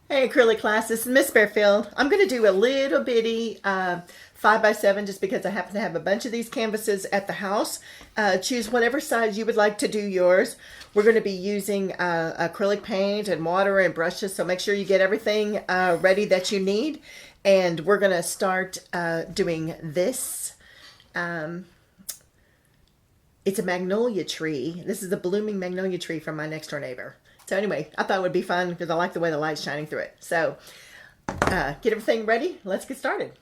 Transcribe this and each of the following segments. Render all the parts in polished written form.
Hey, acrylic class, this is Miss Fairfield. I'm going to do a little bitty 5x7 just because I happen to have a bunch of these canvases at the house. Choose whatever size you would like to do yours. We're going to be using acrylic paint and water and brushes, so make sure you get everything ready that you need. And we're going to start doing this. It's a magnolia tree. This is a blooming magnolia tree from my next door neighbor. So anyway, I thought it would be fun because I like the way the light's shining through it. So get everything ready. Let's get started.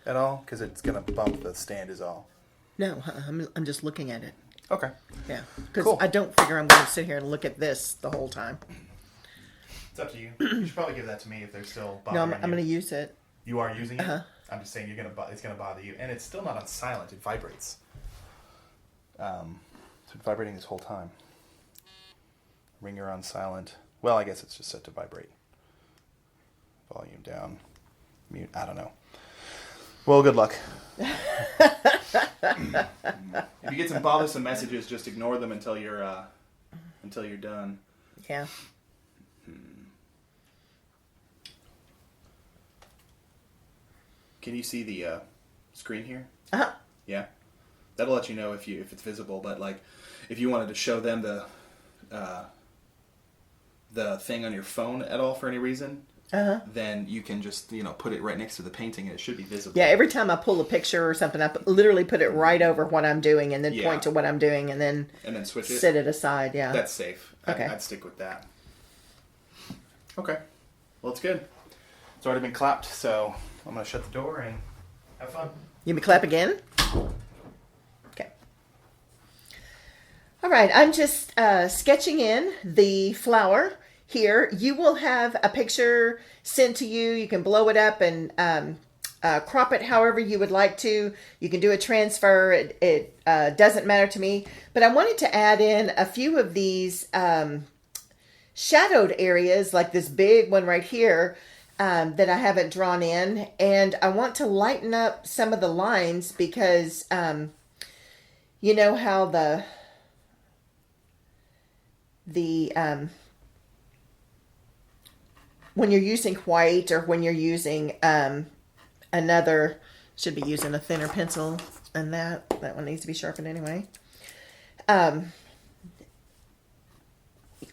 At all? Because it's going to bump the stand is all. No, I'm just looking at it. Okay. Yeah, because Cool. I don't figure I'm going to sit here and look at this the whole time. It's up to you. You should probably give that to me if they're still No, bothering I'm going to use it. You are using it? Uh-huh. I'm just saying it's going to bother you. And it's still not on silent. It vibrates. So it's vibrating this whole time. Ringer on silent. Well, I guess it's just set to vibrate. Volume down. Mute. I don't know. Well, good luck. If you get some bothersome messages, just ignore them until you're done. Yeah. Can you see the screen here? Uh-huh. Yeah. That'll let you know if it's visible. But like, if you wanted to show them the thing on your phone at all for any reason, then you can just put it right next to the painting and it should be visible. Yeah, every time I pull a picture or something, I literally put it right over what I'm doing and then Yeah. point to what I'm doing and then switch it. set it aside. Yeah. That's safe. Okay. I'd stick with that. Okay. Well, it's good. It's already been clapped, so I'm going to shut the door and have fun. You me clap again? Okay. All right, I'm just sketching in the flower here. You will have a picture sent to you. You can blow it up and crop it however you would like to. You can do a transfer. It doesn't matter to me. But I wanted to add in a few of these shadowed areas, like this big one right here, that I haven't drawn in, and I want to lighten up some of the lines because you know how the when you're using white or when you're using another, should be using a thinner pencil, and that one needs to be sharpened anyway.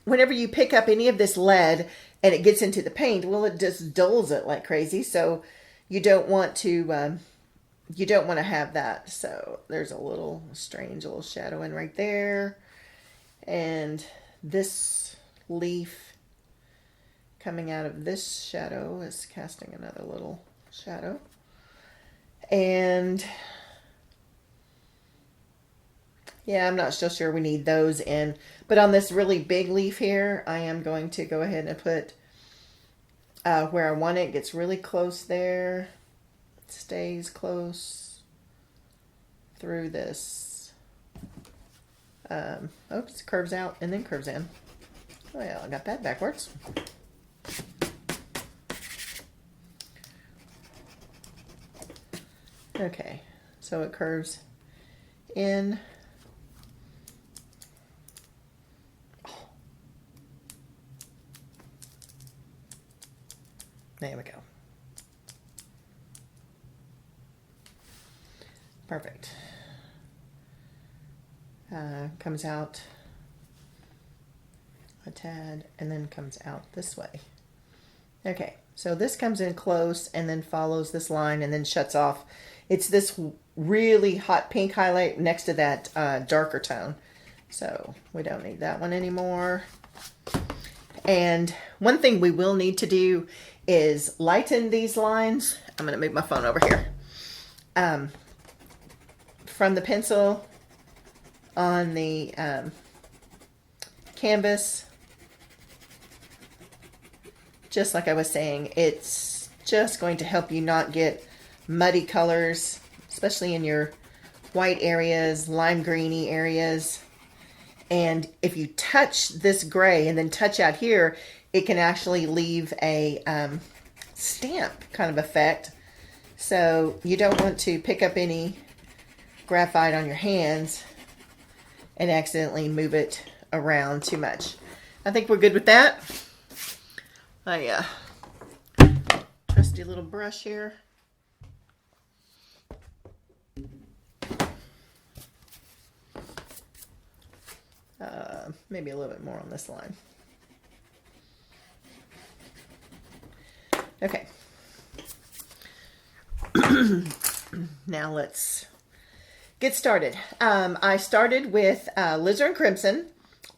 Whenever you pick up any of this lead and it gets into the paint, well, it just dulls it like crazy. So you don't want to have that. So there's a little strange little shadow in right there, and this leaf coming out of this shadow is casting another little shadow, and yeah, I'm not so sure we need those in. But on this really big leaf here, I am going to go ahead and put where I want it. Gets really close there. Stays close through this. Oops, curves out and then curves in. Well, I got that backwards. Okay, so it curves in. There we go. Perfect. Comes out a tad and then comes out this way. Okay, so this comes in close and then follows this line and then shuts off. It's this really hot pink highlight next to that darker tone. So we don't need that one anymore. And one thing we will need to do is lighten these lines. I'm going to move my phone over here. From the pencil on the canvas, just like I was saying, it's just going to help you not get muddy colors, especially in your white areas, lime greeny areas. And if you touch this gray and then touch out here, it can actually leave a stamp kind of effect. So you don't want to pick up any graphite on your hands and accidentally move it around too much. I think we're good with that. My trusty little brush here. Maybe a little bit more on this line. Okay. Now let's get started. I started with Alizarin Crimson,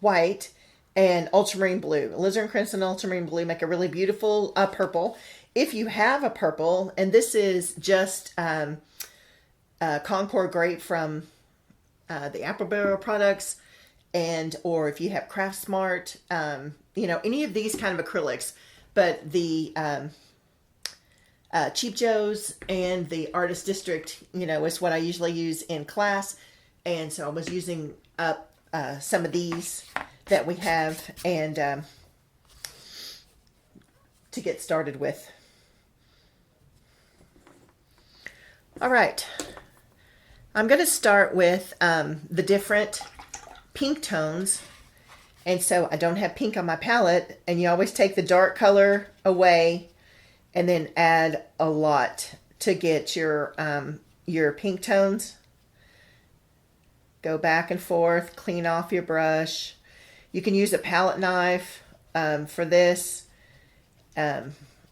white, and ultramarine blue. Alizarin Crimson and ultramarine blue make a really beautiful purple. If you have a purple, and this is just Concord Grape from the Apple Barrel products, and or if you have Craft Smart, any of these kind of acrylics, but the Cheap Joe's and the Artist District, is what I usually use in class. And so I was using up some of these that we have and to get started with. All right. I'm going to start with the different pink tones. And so I don't have pink on my palette, and you always take the dark color away and then add a lot to get your pink tones. Go back and forth, clean off your brush. You can use a palette knife for this.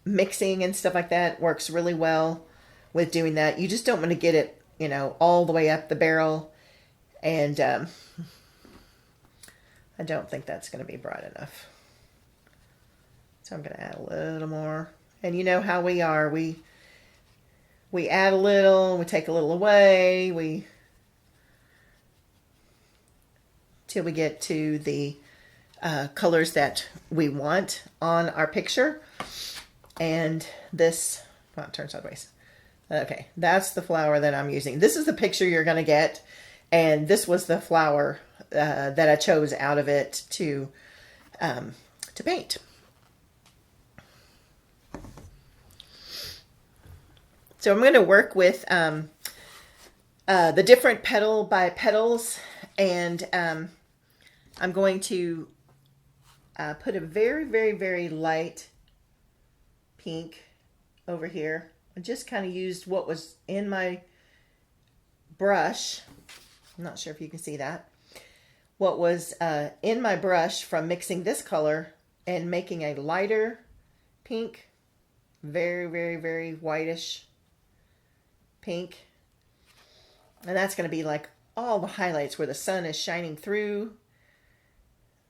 Mixing and stuff like that works really well with doing that. You just don't want to get it, all the way up the barrel. And I don't think that's going to be bright enough. So I'm going to add a little more. And you know how we are. We add a little, we take a little away, till we get to the colors that we want on our picture. And this, well, turn sideways. Okay, that's the flower that I'm using. This is the picture you're going to get. And this was the flower that I chose out of it to paint. So I'm going to work with the different petal by petals, and I'm going to put a very, very, very light pink over here. I just kind of used what was in my brush. I'm not sure if you can see that. What was in my brush from mixing this color and making a lighter pink, very, very, very whitish pink. And that's going to be like all the highlights where the sun is shining through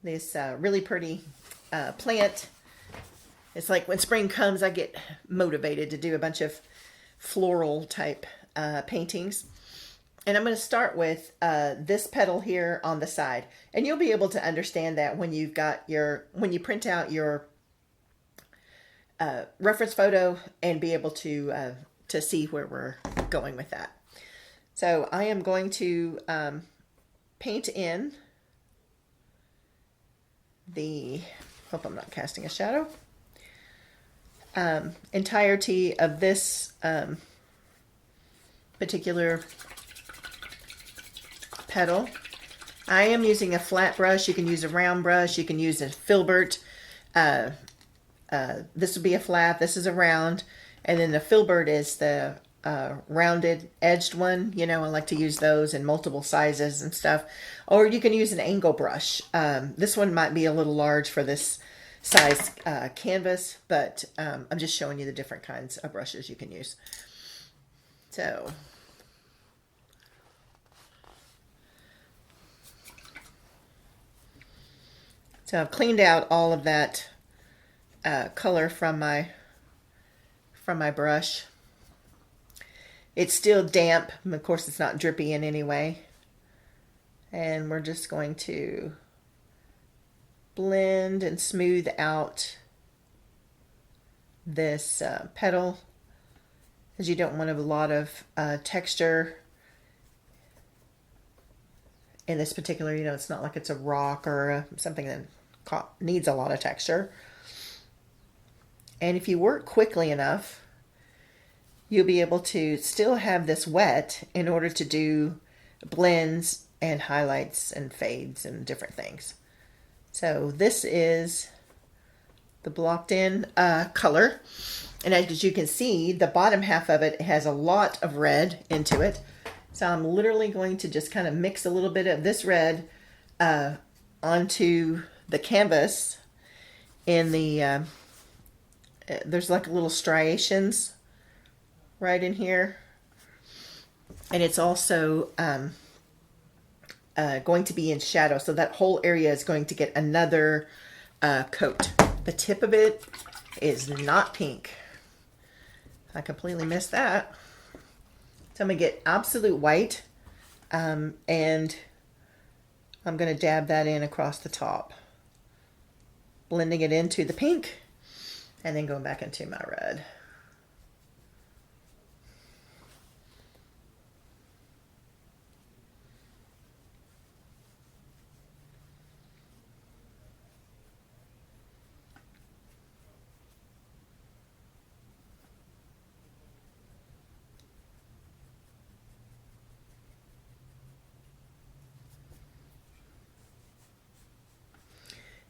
this really pretty plant. It's like when spring comes, I get motivated to do a bunch of floral type paintings. And I'm going to start with this petal here on the side. And you'll be able to understand that when you print out your reference photo and be able to see where we're going with that. So I am going to paint in the, hope I'm not casting a shadow, entirety of this particular petal. I am using a flat brush. You can use a round brush. You can use a filbert. This would be a flat. This is a round. And then the filbert is the rounded edged one. I like to use those in multiple sizes and stuff. Or you can use an angle brush. This one might be a little large for this size canvas, but I'm just showing you the different kinds of brushes you can use. So I've cleaned out all of that color from my brush. It's still damp. Of course, it's not drippy in any way. And we're just going to blend and smooth out this petal, as you don't want a lot of texture in this particular, it's not like it's a rock or something that needs a lot of texture. And if you work quickly enough, you'll be able to still have this wet in order to do blends and highlights and fades and different things. So this is the blocked in color. And as you can see, the bottom half of it has a lot of red into it. So I'm literally going to just kind of mix a little bit of this red onto the canvas in the, there's like little striations right in here. And it's also going to be in shadow. So that whole area is going to get another coat. The tip of it is not pink. I completely missed that. So I'm going to get absolute white and I'm going to dab that in across the top. Blending it into the pink and then going back into my red.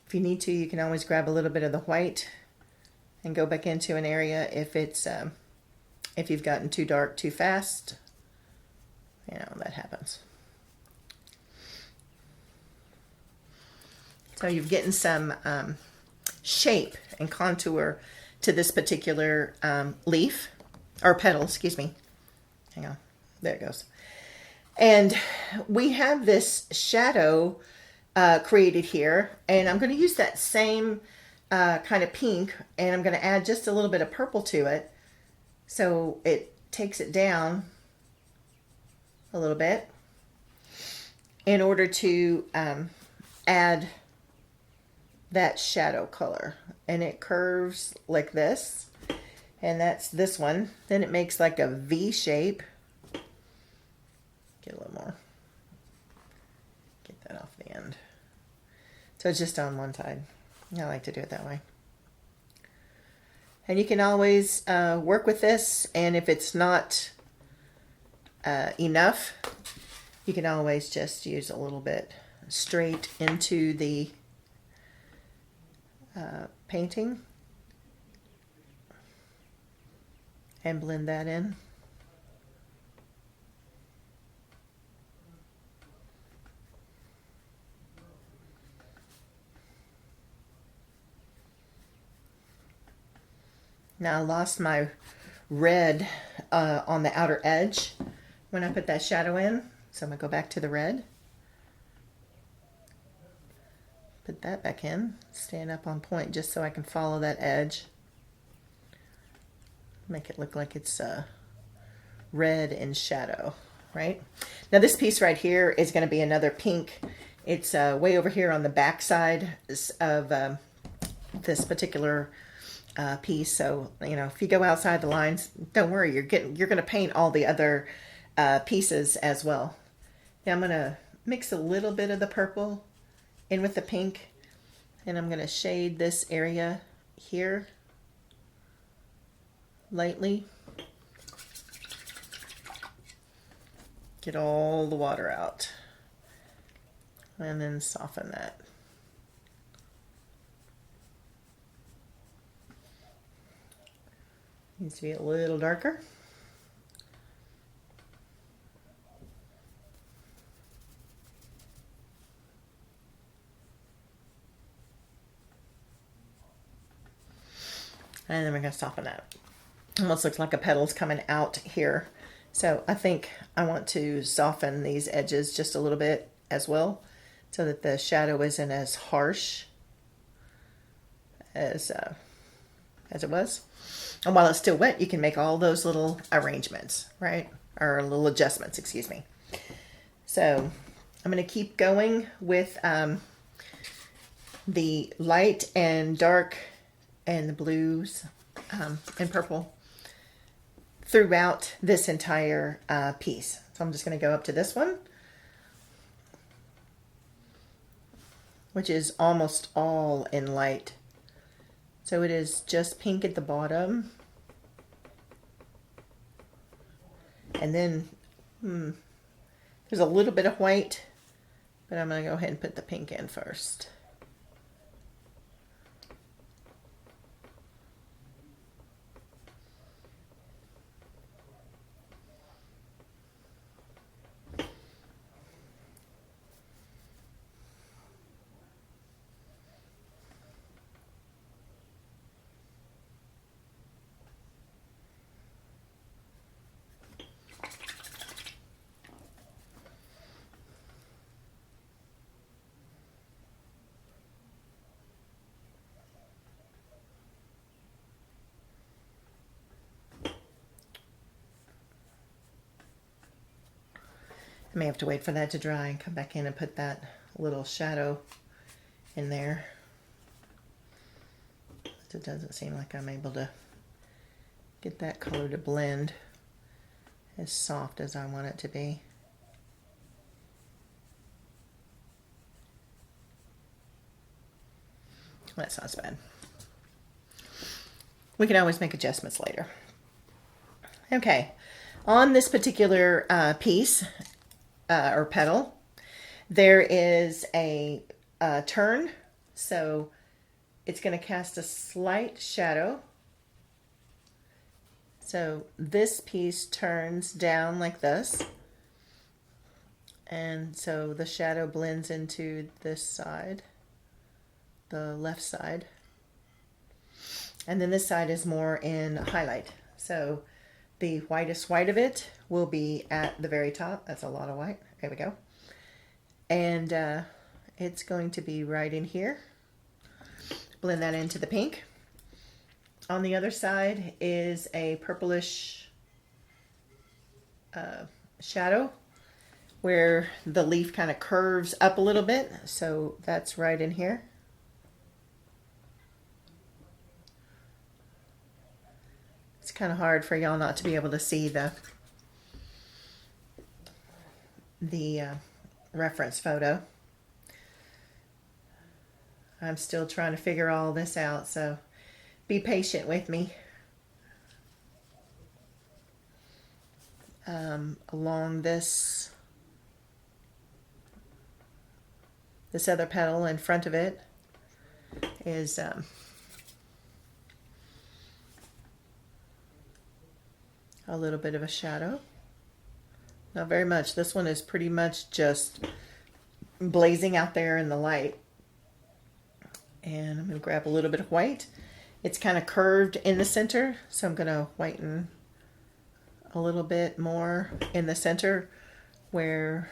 If you need to, you can always grab a little bit of the white and go back into an area if it's if you've gotten too dark too fast. You know, that happens. So you're getting some shape and contour to this particular leaf, or petal, excuse me. Hang on, there it goes. And we have this shadow created here, and I'm going to use that same kind of pink, and I'm going to add just a little bit of purple to it so it takes it down a little bit in order to add that shadow color. And it curves like this, and that's this one. Then it makes like a V shape. Get a little more. Get that off the end. So it's just on one side. I like to do it that way. And you can always work with this, and if it's not enough, you can always just use a little bit straight into the painting and blend that in. Now I lost my red on the outer edge when I put that shadow in, so I'm going to go back to the red. Put that back in, stand up on point just so I can follow that edge. Make it look like it's red in shadow, right? Now this piece right here is going to be another pink. It's way over here on the back side of this particular piece. So, you know, if you go outside the lines, don't worry, you're going to paint all the other pieces as well. Now I'm going to mix a little bit of the purple in with the pink, and I'm going to shade this area here lightly. Get all the water out and then soften that. Needs to be a little darker. And then we're going to soften that. Almost looks like a petal's coming out here. So I think I want to soften these edges just a little bit as well, so that the shadow isn't as harsh as it was. And while it's still wet, you can make all those little arrangements, right? Or little adjustments, excuse me. So I'm going to keep going with the light and dark and the blues and purple throughout this entire piece. So I'm just going to go up to this one, which is almost all in light. So it is just pink at the bottom. And then There's a little bit of white, but I'm going to go ahead and put the pink in first. I may have to wait for that to dry and come back in and put that little shadow in there. It doesn't seem like I'm able to get that color to blend as soft as I want it to be. That's not so bad. We can always make adjustments later. Okay, on this particular piece, or petal, there is a turn, so it's going to cast a slight shadow. So this piece turns down like this, and so the shadow blends into this side, the left side, and then this side is more in highlight. So the whitest white of it will be at the very top. That's a lot of white. There we go. And it's going to be right in here. Blend that into the pink. On the other side is a purplish shadow where the leaf kind of curves up a little bit. So that's right in here. It's kind of hard for y'all not to be able to see the reference photo. I'm still trying to figure all this out, so be patient with me. Along this other petal in front of it is a little bit of a shadow. Not very much. This one is pretty much just blazing out there in the light. And I'm going to grab a little bit of white. It's kind of curved in the center, so I'm going to whiten a little bit more in the center where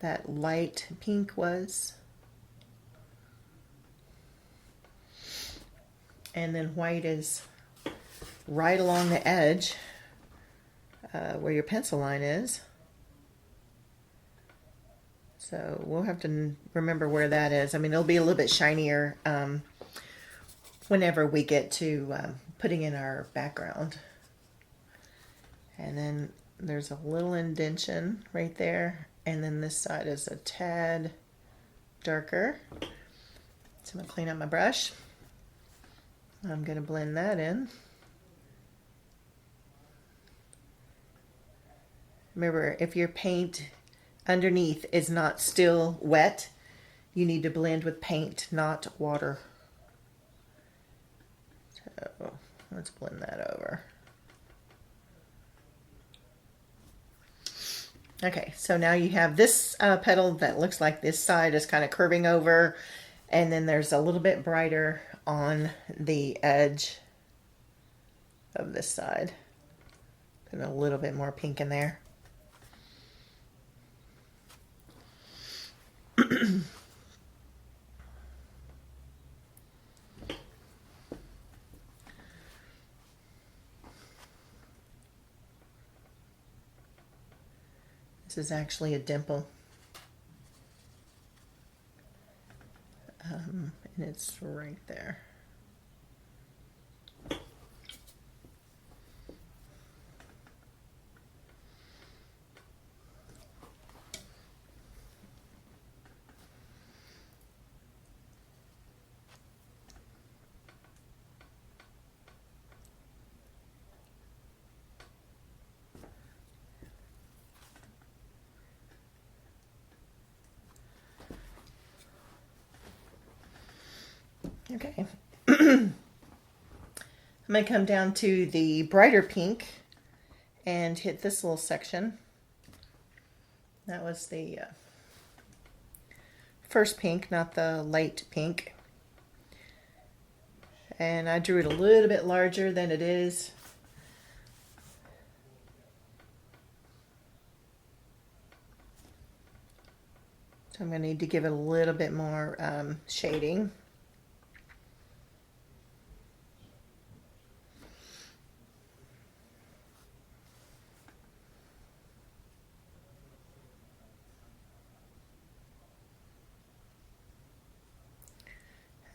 that light pink was. And then white is right along the edge where your pencil line is. So we'll have to remember where that is. I mean, it'll be a little bit shinier whenever we get to putting in our background. And then there's a little indention right there. And then this side is a tad darker. So I'm going to clean up my brush. I'm going to blend that in. Remember, if your paint underneath is not still wet, you need to blend with paint, not water. So let's blend that over. Okay, so now you have this petal that looks like this side is kind of curving over, and then there's a little bit brighter on the edge of this side. Put a little bit more pink in there. This is actually a dimple. And it's right there. Okay. I'm going to come down to the brighter pink and hit this little section. That was the first pink, not the light pink. And I drew it a little bit larger than it is. So I'm going to need to give it a little bit more shading.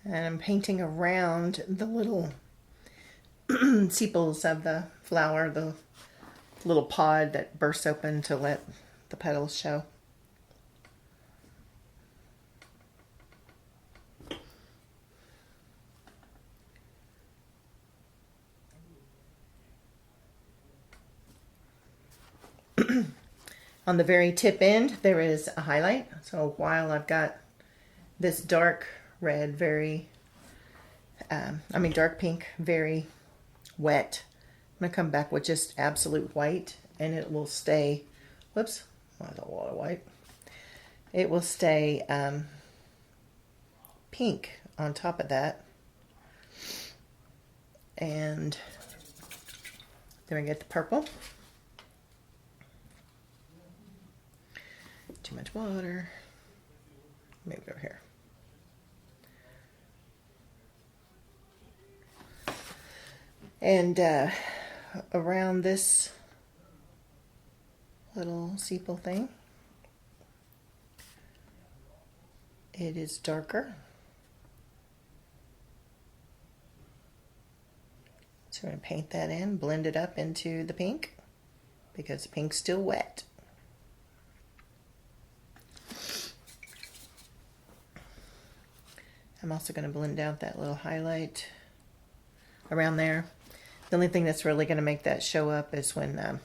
And I'm painting around the little sepals of the flower, the little pod that bursts open to let the petals show. On the very tip end, there is a highlight. So while I've got this dark red, dark pink, very wet, I'm going to come back with just absolute white, and it will stay, whoops, that's a lot of white. It will stay pink on top of that. And then we get the purple. Too much water. Move it over here. And around this little sepal thing, it is darker. So we're going to paint that in, blend it up into the pink, because the pink's still wet. I'm also going to blend out that little highlight around there. The only thing that's really going to make that show up is when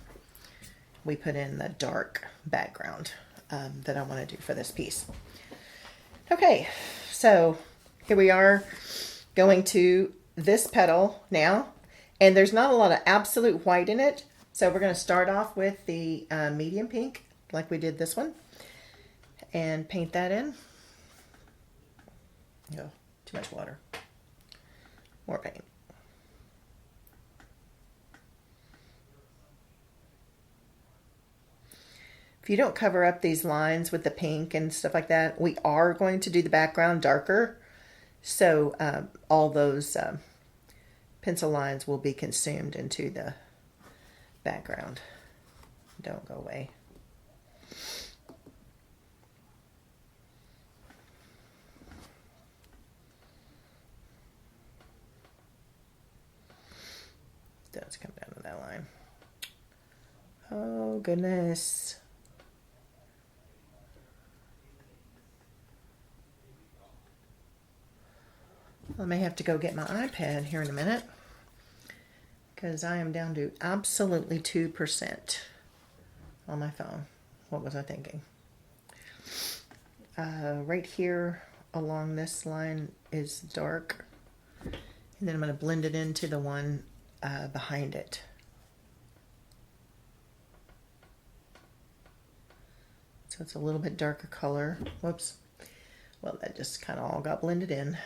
we put in the dark background that I want to do for this piece. Okay, so here we are going to this petal now, and there's not a lot of absolute white in it, so we're going to start off with the medium pink like we did this one and paint that in. Oh, too much water. More paint. If you don't cover up these lines with the pink and stuff like that, we are going to do the background darker. So all those pencil lines will be consumed into the background. Don't go away. Does come down to that line. Oh goodness. I may have to go get my iPad here in a minute, because I am down to absolutely 2% on my phone. What was I thinking? Right here along this line is dark, and then I'm going to blend it into the one behind it. So it's a little bit darker color. Whoops. Well, that just kind of all got blended in.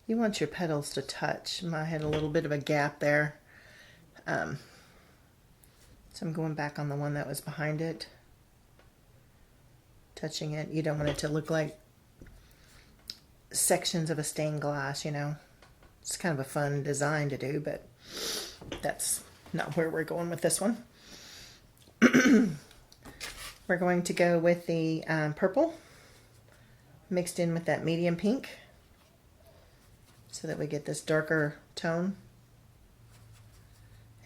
You want your petals to touch. I had a little bit of a gap there. So I'm going back on the one that was behind it. Touching it. You don't want it to look like sections of a stained glass, you know. It's kind of a fun design to do, but that's not where we're going with this one. We're going to go with the purple mixed in with that medium pink. so that we get this darker tone.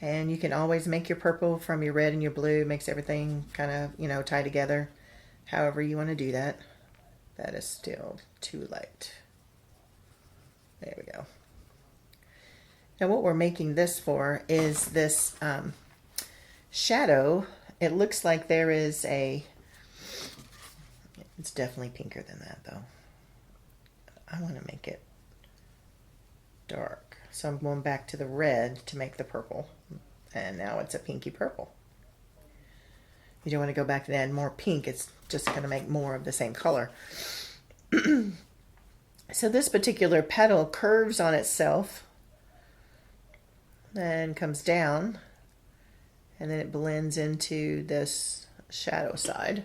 And you can always make your purple from your red and your blue. It makes everything kind of, you know, tie together. However you want to do that. That is still too light. There we go. Now what we're making this for is this shadow. It looks like there is a, it's definitely pinker than that though. I want to make it dark. So I'm going back to the red to make the purple. And now it's a pinky purple. You don't want to go back and add more pink. It's just going to make more of the same color. So this particular petal curves on itself. Then comes down. And then it blends into this shadow side.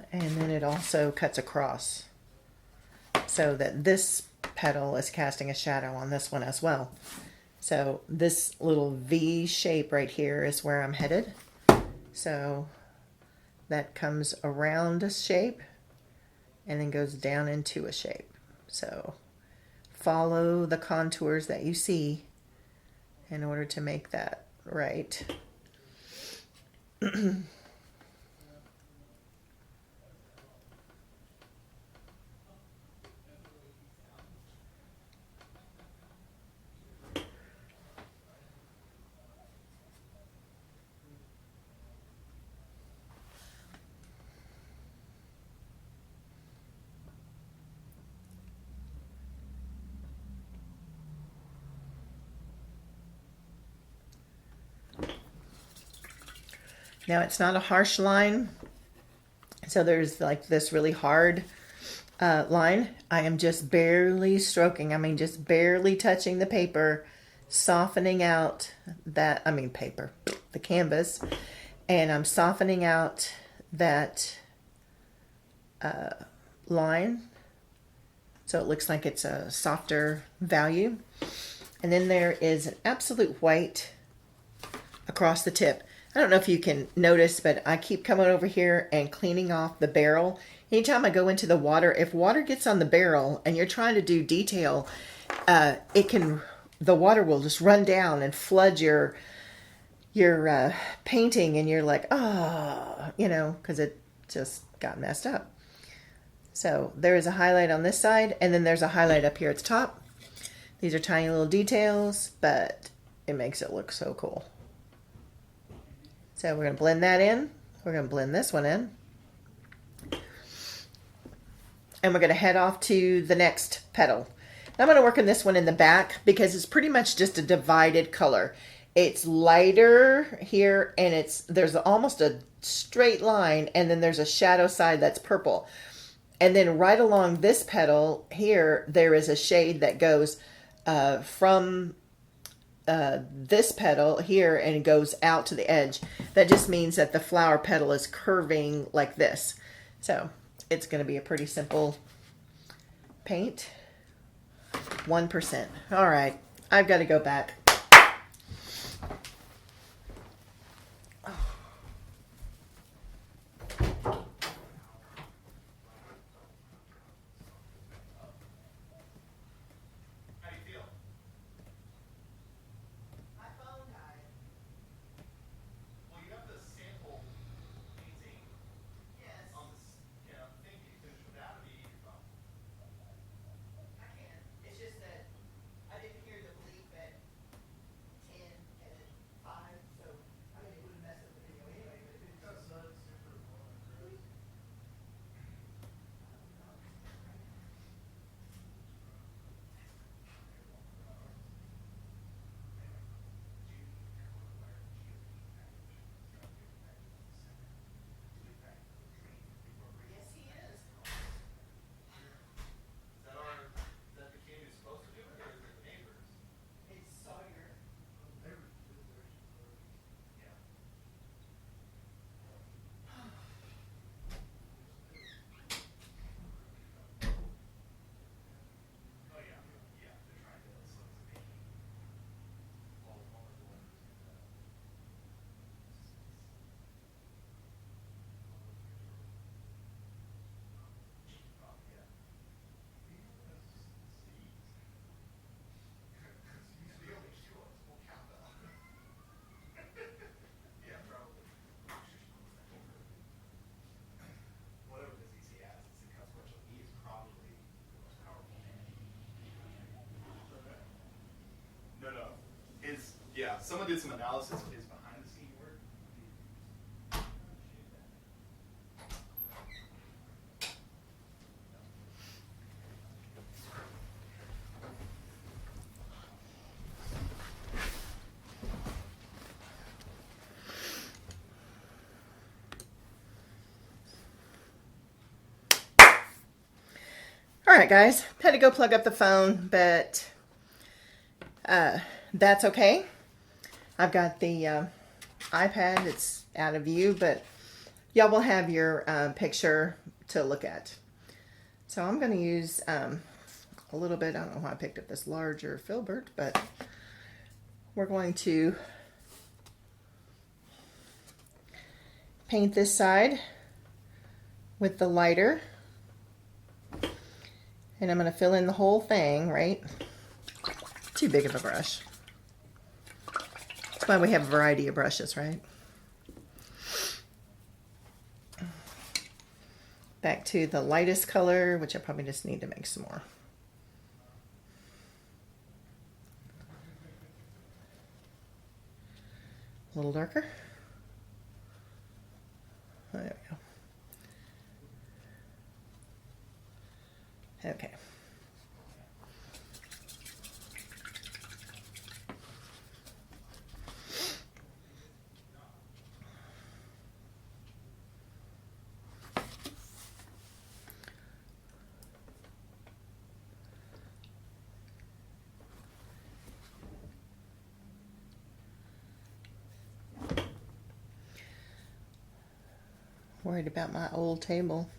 And then it also cuts across so that this petal is casting a shadow on this one as well. So this little V shape right here is where I'm headed. So that comes around a shape and then goes down into a shape. So follow the contours that you see in order to make that right. Now it's not a harsh line, so there's like this really hard line. I am just barely stroking, just barely touching the paper, softening out that, the canvas, and I'm softening out that line so it looks like it's a softer value. And then there is an absolute white across the tip. I don't know if you can notice, but I keep coming over here and cleaning off the barrel. Anytime I go into the water, if water gets on the barrel and you're trying to do detail, the water will just run down and flood your painting, and you're like, because it just got messed up. So there is a highlight on this side, and then there's a highlight up here at the top. These are tiny little details, but it makes it look so cool. So we're going to blend that in. We're going to blend this one in. And we're going to head off to the next petal. Now I'm going to work on this one in the back because it's pretty much just a divided color. It's lighter here, and there's almost a straight line, and then there's a shadow side that's purple. And then right along this petal here, there is a shade that goes from this petal here and goes out to the edge. That just means that the flower petal is curving like this. So it's going to be a pretty simple paint. 1%. All right, I've got to go back. someone did some analysis. Is behind the scene work. All right, guys, had to go plug up the phone, but that's okay. I've got the iPad. It's out of view, but y'all will have your picture to look at. So I'm going to use a little bit. I don't know why I picked up this larger filbert, but we're going to paint this side with the lighter. And I'm going to fill in the whole thing, right? Too big of a brush. That's why we have a variety of brushes, right? Back to the lightest color, which I probably just need to make some more. A little darker. There we go. Okay. Worried about my old table.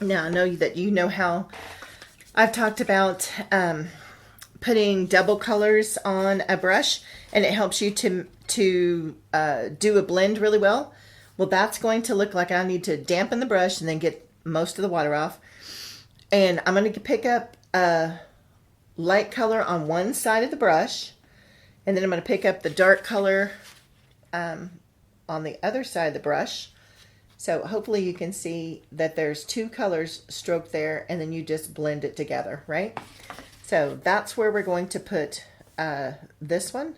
Now, I know that you know how I've talked about putting double colors on a brush, and it helps you to do a blend really well. Well, that's going to look like I need to dampen the brush and then get most of the water off. And I'm going to pick up a light color on one side of the brush, and then I'm going to pick up the dark color on the other side of the brush. So hopefully you can see that there's two colors stroked there, and then you just blend it together, right? So that's where we're going to put this one.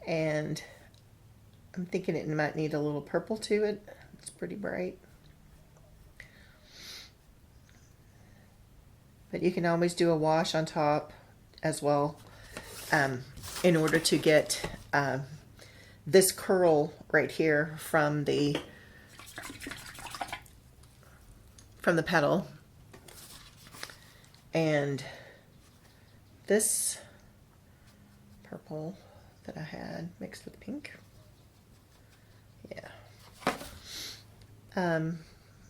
And I'm thinking it might need a little purple to it. It's pretty bright. But you can always do a wash on top as well in order to get this curl right here from the petal. And this purple that I had mixed with pink. Yeah. I'm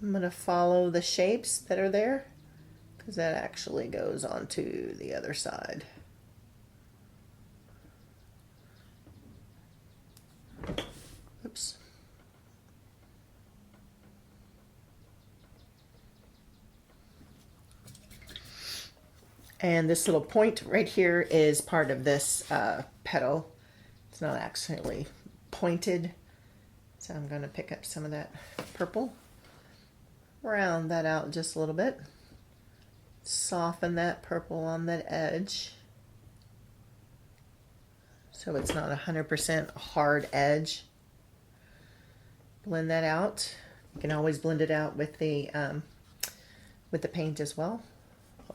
going to follow the shapes that are there, because that actually goes onto the other side. Oops. And this little point right here is part of this petal. It's not actually pointed. So I'm going to pick up some of that purple. Round that out just a little bit. Soften that purple on that edge. So it's not 100% hard edge. blend that out. You can always blend it out with the paint as well.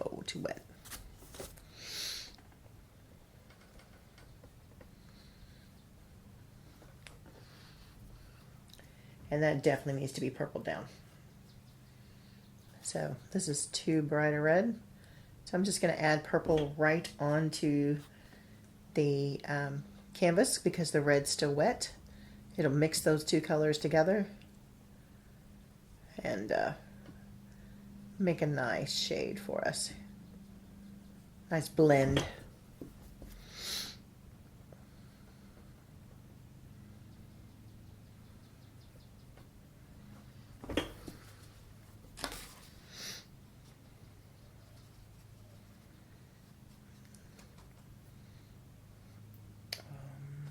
Oh, too wet. And that definitely needs to be purpled down. So this is too bright a red. So I'm just going to add purple right onto the canvas because the red's still wet. It'll mix those two colors together and make a nice shade for us. Nice blend.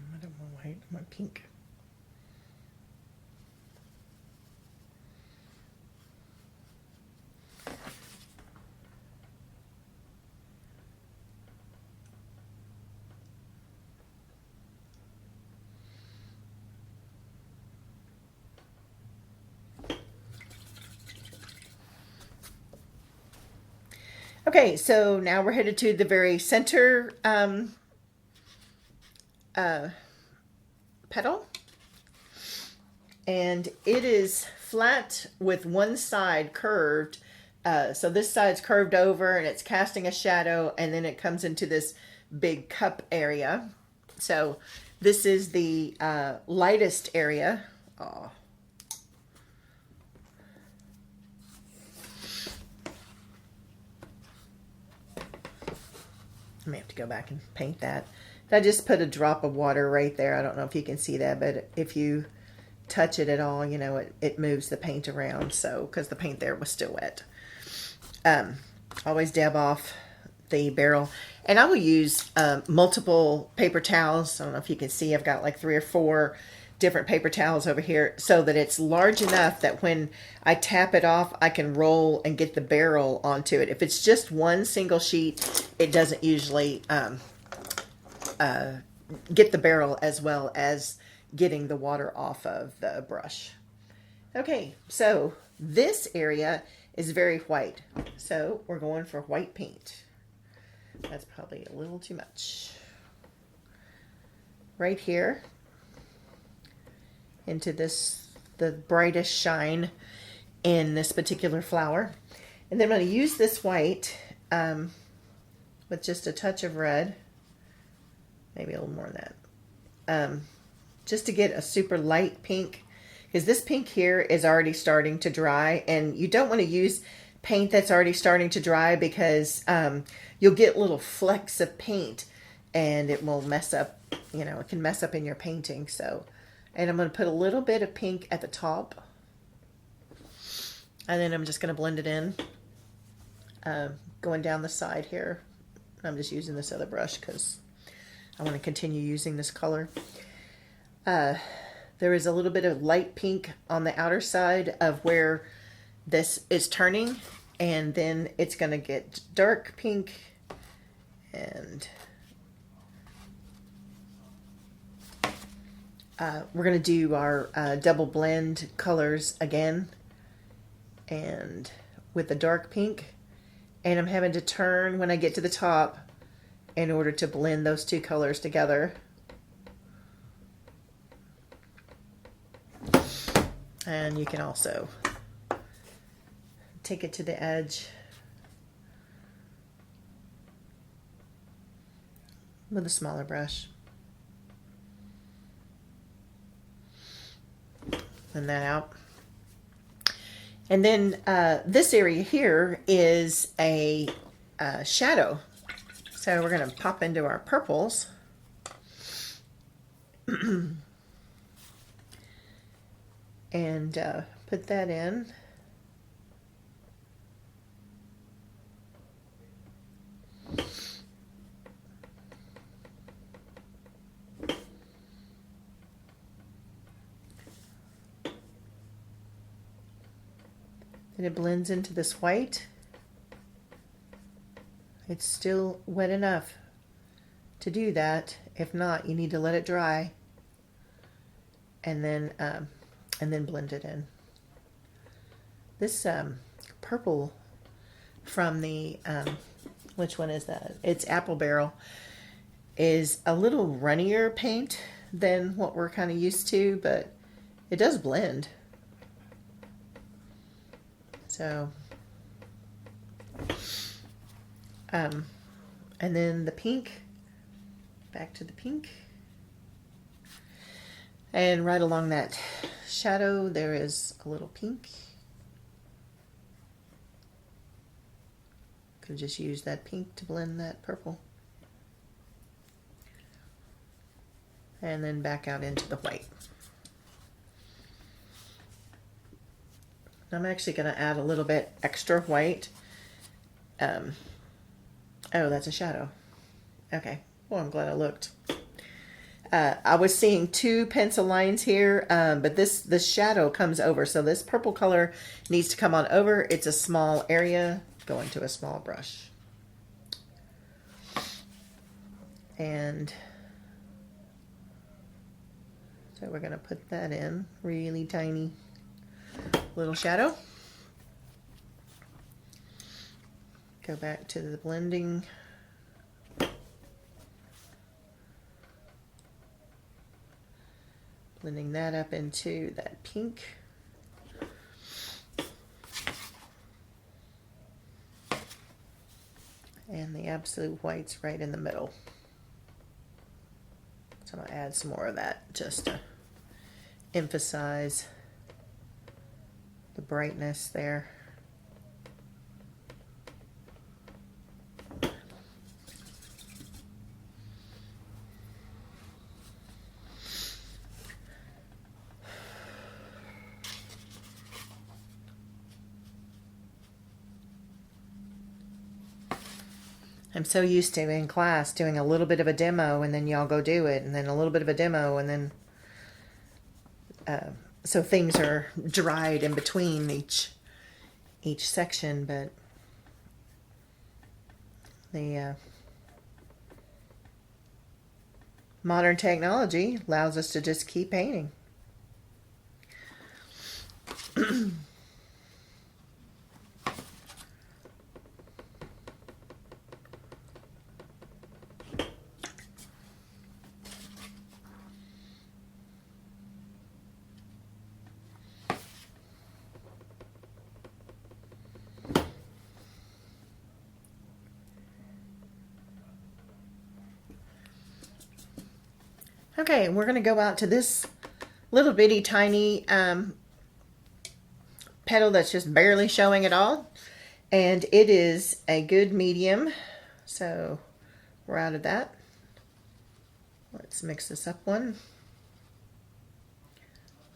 I don't want white, I want pink. Okay, so now we're headed to the very center petal. And it is flat with one side curved. So this side's curved over and it's casting a shadow, and then it comes into this big cup area. So this is the lightest area. Oh. I may have to go back and paint that. I just put a drop of water right there. I don't know if you can see that, but if you touch it at all, you know, it moves the paint around. So, because the paint there was still wet. Always dab off the barrel. And I will use multiple paper towels. I don't know if you can see, I've got like 3 or 4 different paper towels over here so that it's large enough that when I tap it off, I can roll and get the barrel onto it. If it's just one single sheet, it doesn't usually get the barrel as well as getting the water off of the brush. Okay, so this area is very white. So we're going for white paint. That's probably a little too much. Right here, into this, the brightest shine in this particular flower. And then I'm going to use this white with just a touch of red, maybe a little more than that, just to get a super light pink, because this pink here is already starting to dry, and you don't want to use paint that's already starting to dry because you'll get little flecks of paint and it will mess up, you know, it can mess up in your painting. So, and I'm going to put a little bit of pink at the top. And then I'm just going to blend it in. Going down the side here. I'm just using this other brush because I want to continue using this color. There is a little bit of light pink on the outer side of where this is turning. And then it's going to get dark pink. And we're going to do our double blend colors again, and with the dark pink, and I'm having to turn when I get to the top in order to blend those two colors together. And you can also take it to the edge with a smaller brush. Blend that out. And then this area here is a shadow. So we're going to pop into our purples. And put that in. And it blends into this white. It's still wet enough to do that. If not, you need to let it dry. And then and then blend it in. This purple from the, which one is that? It's Apple Barrel, is a little runnier paint than what we're kind of used to, but it does blend. So, and then the pink, back to the pink. And right along that shadow, there is a little pink. Could just use that pink to blend that purple. And then back out into the white. I'm actually going to add a little bit extra white. Oh, that's a shadow. Okay. Well, I'm glad I looked. I was seeing two pencil lines here, but this shadow comes over. So this purple color needs to come on over. It's a small area going to a small brush. And so we're going to put that in really tiny little shadow. Go back to the blending. Blending that up into that pink. And the absolute white's right in the middle. So I'm going to add some more of that just to emphasize the brightness there. I'm so used to in class doing a little bit of a demo and then y'all go do it, and then a little bit of a demo, and then so things are dried in between each section, but the modern technology allows us to just keep painting. Okay, we're going to go out to this little bitty tiny petal that's just barely showing at all. And it is a good medium. So we're out of that. Let's mix this up one.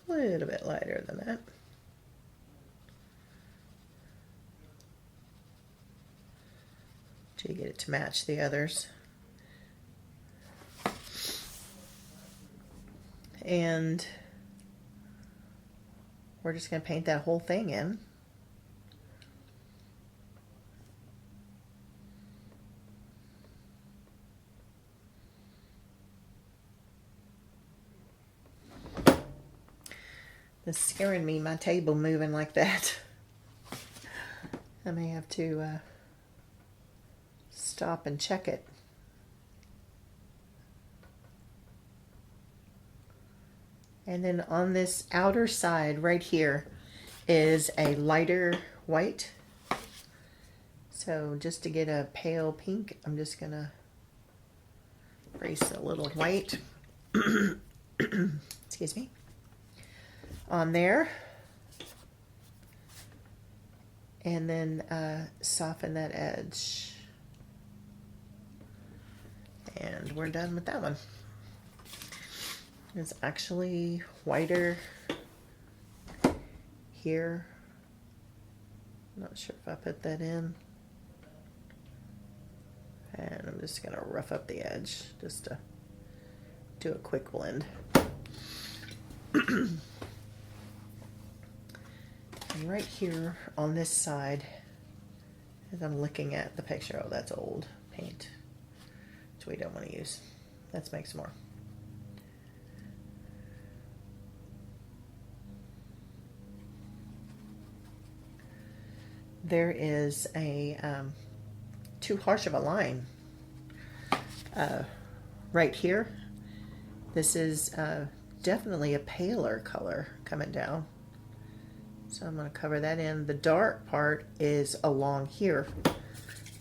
A little bit lighter than that. Till you get it to match the others. And we're just going to paint that whole thing in. It's scaring me, my table moving like that. I may have to stop and check it. And then on this outer side right here is a lighter white. So just to get a pale pink, I'm just going to trace a little white. Excuse me. On there. And then soften that edge. And we're done with that one. It's actually whiter here. I'm not sure if I put that in. And I'm just going to rough up the edge just to do a quick blend. And right here on this side, as I'm looking at the picture, oh, that's old paint, which we don't want to use. Let's make some more. there is a too harsh of a line right here. This is definitely a paler color coming down. So I'm going to cover that in. The dark part is along here.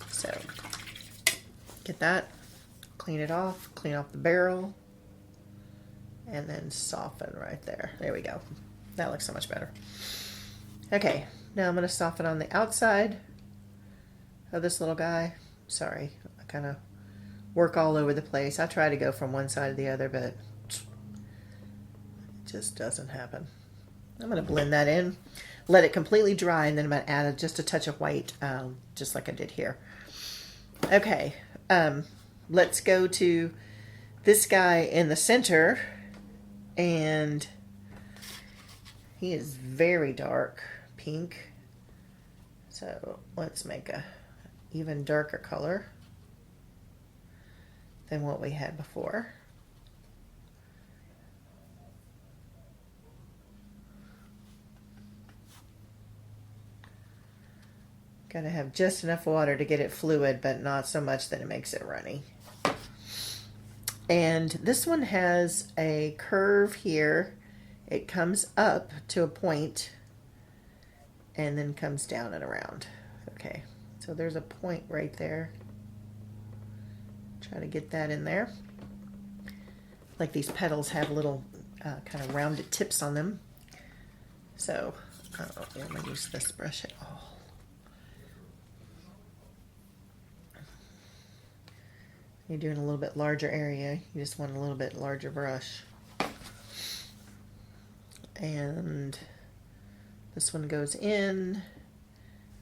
So get that, clean it off, clean off the barrel, and then soften right there. There we go. That looks so much better. Okay, now I'm going to soften on the outside of this little guy. Sorry, I kind of work all over the place. I try to go from one side to the other, but it just doesn't happen. I'm going to blend that in, let it completely dry, and then I'm going to add just a touch of white, just like I did here. Okay, let's go to this guy in the center, and he is very dark pink. So let's make a even darker color than what we had before. Gotta have just enough water to get it fluid, but not so much that it makes it runny. And this one has a curve here. It comes up to a point and then comes down and around. Okay, so there's a point right there. Try to get that in there. Like these petals have little kind of rounded tips on them. So I'm going to use this brush at all. You're doing a little bit larger area. You just want a little bit larger brush. And this one goes in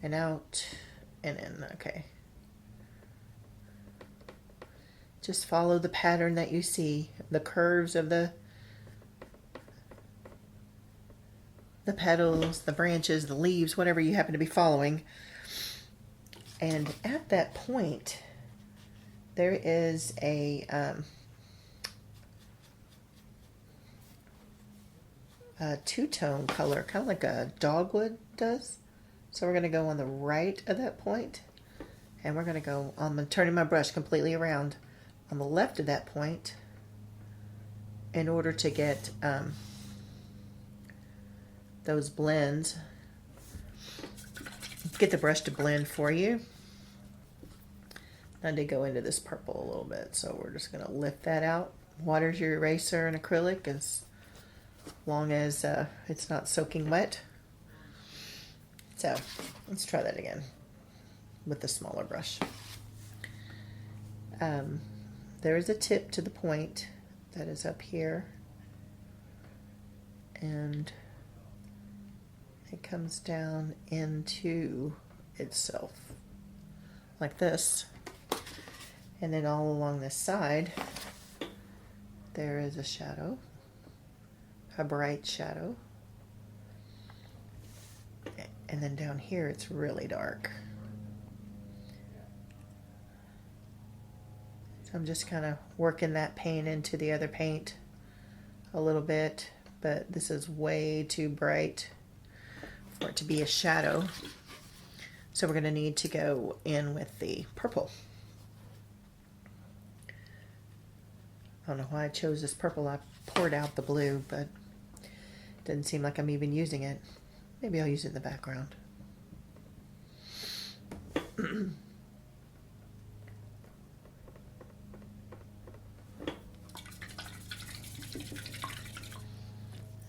and out and in. Okay. Just follow the pattern that you see, the curves of the petals, the branches, the leaves, whatever you happen to be following. And at that point, there is a two-tone color, kind of like a dogwood does. So we're going to go on the right of that point, and we're going to go, I'm turning my brush completely around on the left of that point in order to get those blends. Get the brush to blend for you. I did go into this purple a little bit, so we're just going to lift that out. Water's your eraser and acrylic as long as it's not soaking wet. So let's try that again with the smaller brush. There is a tip to the point that is up here, and it comes down into itself like this. And then all along this side, there is a shadow, a bright shadow. And then down here, it's really dark. So I'm just kind of working that paint into the other paint a little bit, but this is way too bright for it to be a shadow. So we're going to need to go in with the purple. I don't know why I chose this purple. I poured out the blue, but it doesn't seem like I'm even using it. Maybe I'll use it in the background.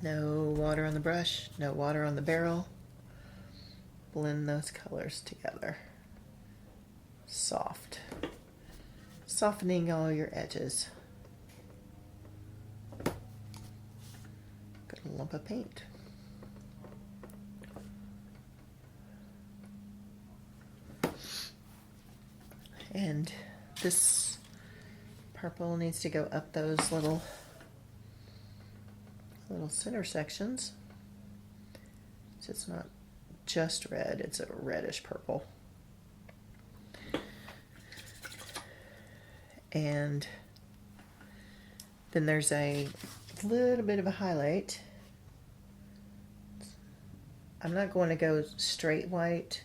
No water on the brush, no water on the barrel. Blend those colors together. Soft. Softening all your edges. Got a lump of paint. And this purple needs to go up those little center sections. So it's not just red, it's a reddish purple. And then there's a little bit of a highlight. I'm not going to go straight white.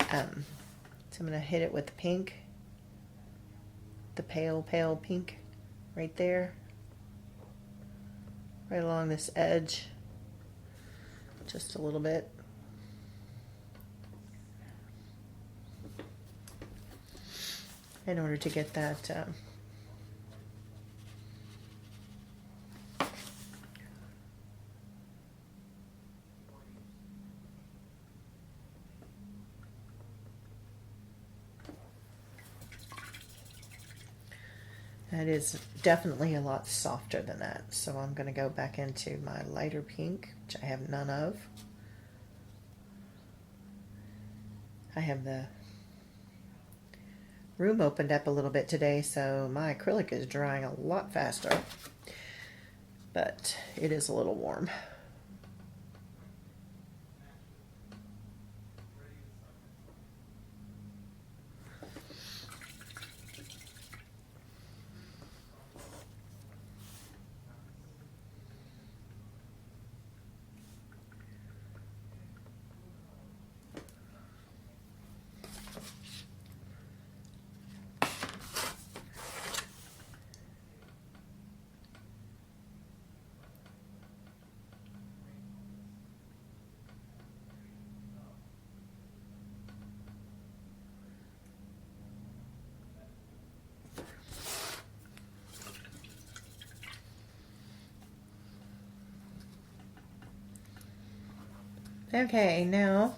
So I'm going to hit it with the pink, the pale, pale pink right there, right along this edge, just a little bit. In order to get that that is definitely a lot softer than that. So I'm going to go back into my lighter pink, which I have none of. I have the room opened up a little bit today, so my acrylic is drying a lot faster, but it is a little warm. Okay, now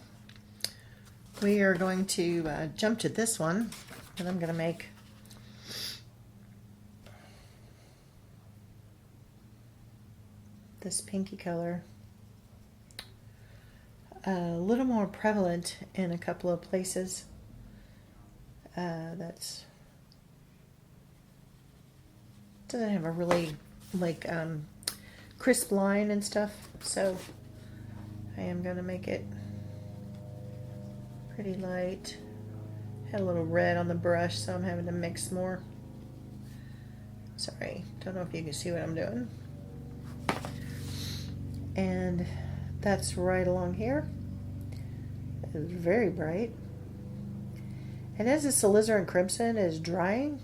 we are going to jump to this one, and I'm going to make this pinky color a little more prevalent in a couple of places. That's doesn't have a really crisp line and stuff, so I am going to make it pretty light. Had a little red on the brush, so I'm having to mix more. Sorry, don't know if you can see what I'm doing. And that's right along here. It is very bright. And as this alizarin crimson is drying,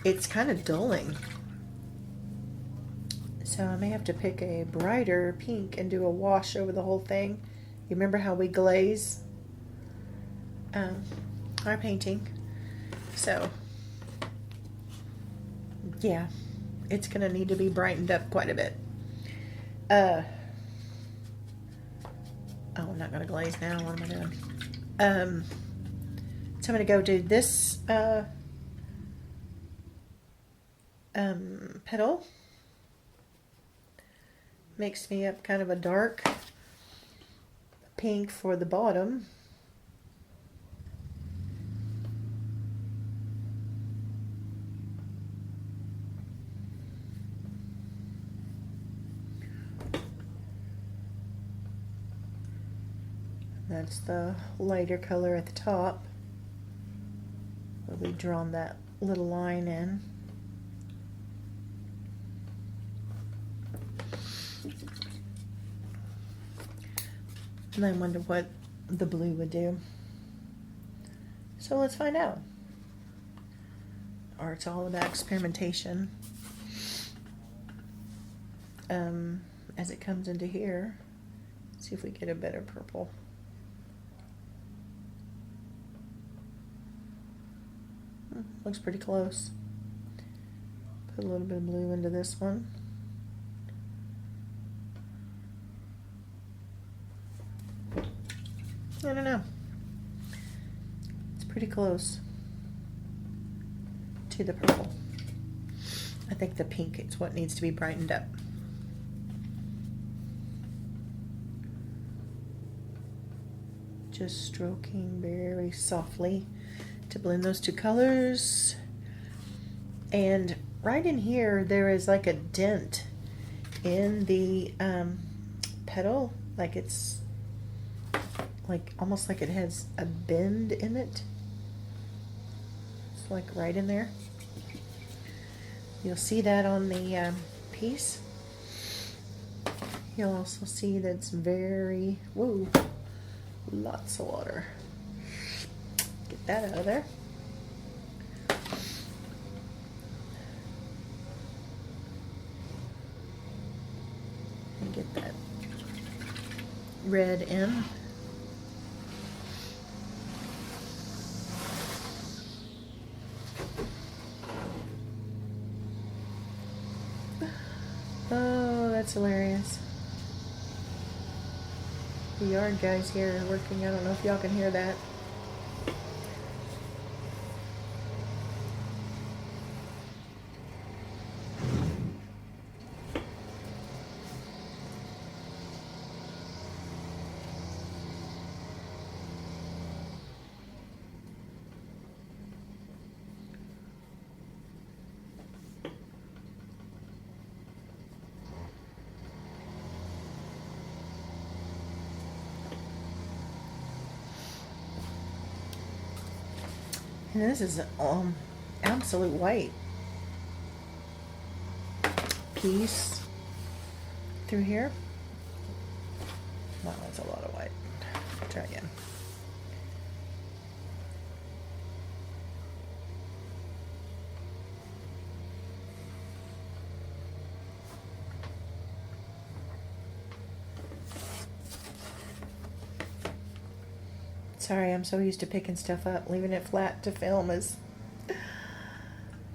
it's kind of dulling. So I may have to pick a brighter pink and do a wash over the whole thing. You remember how we glaze our painting? So yeah, it's gonna need to be brightened up quite a bit. Oh, I'm not gonna glaze now. What am I doing? So I'm gonna go do this petal. Mix me up kind of a dark pink for the bottom. That's the lighter color at the top, where we've drawn that little line in. And I wonder what the blue would do. So let's find out. Art's all about experimentation. As it comes into here, see if we get a better purple. Looks pretty close. Put a little bit of blue into this one. I don't know. It's pretty close to the purple. I think the pink is what needs to be brightened up. Just stroking very softly to blend those two colors. And right in here there is like a dent in the petal, like it's like almost like it has a bend in it. It's like right in there. You'll see that on the piece. You'll also see that it's very, whoa, lots of water. that out of there. And get that red in. Oh, that's hilarious. The yard guys here are working. I don't know if y'all can hear that. And this is absolute white piece through here. Wow, that's a lot of white. Try again. Sorry, I'm so used to picking stuff up. Leaving it flat to film is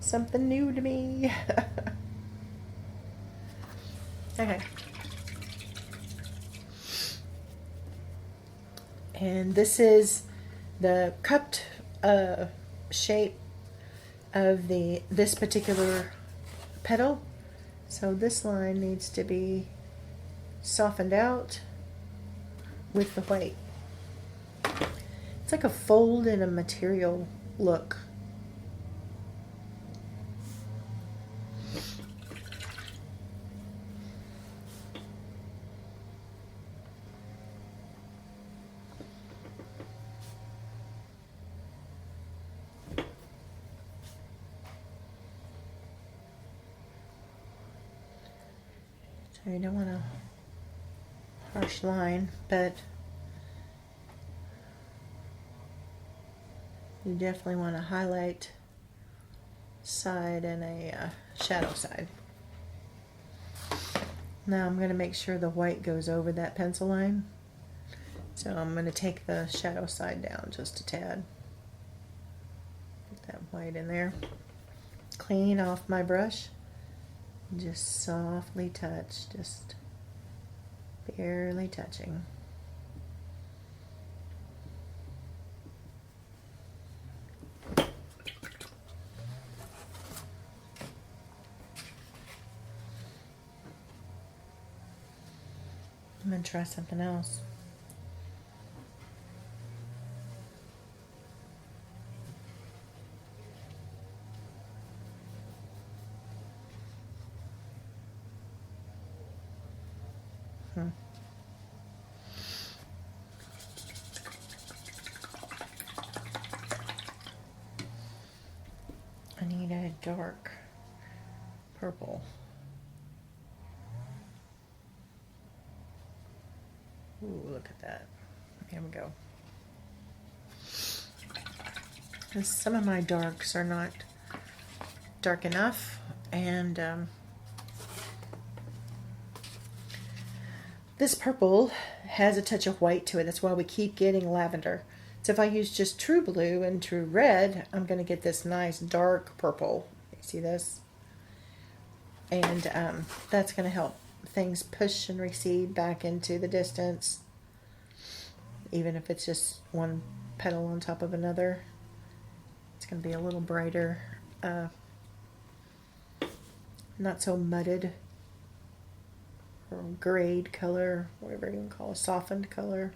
something new to me. Okay. And this is the cupped shape of this particular petal. So this line needs to be softened out with the white. It's like a fold in a material look. So you don't want a harsh line, but you definitely want a highlight side and a shadow side. Now I'm going to make sure the white goes over that pencil line. So I'm going to take the shadow side down just a tad. Get that white in there. Clean off my brush. Just softly touch, just barely touching. I'm going to try something else. I need a dark purple. Ooh, look at that. Here we go. And some of my darks are not dark enough, and this purple has a touch of white to it. That's why we keep getting lavender. So if I use just true blue and true red, I'm going to get this nice dark purple. You see this? And that's going to help things push and recede back into the distance, even if it's just one petal on top of another. It's going to be a little brighter, not so mudded, or grayed color, whatever you can call a softened color.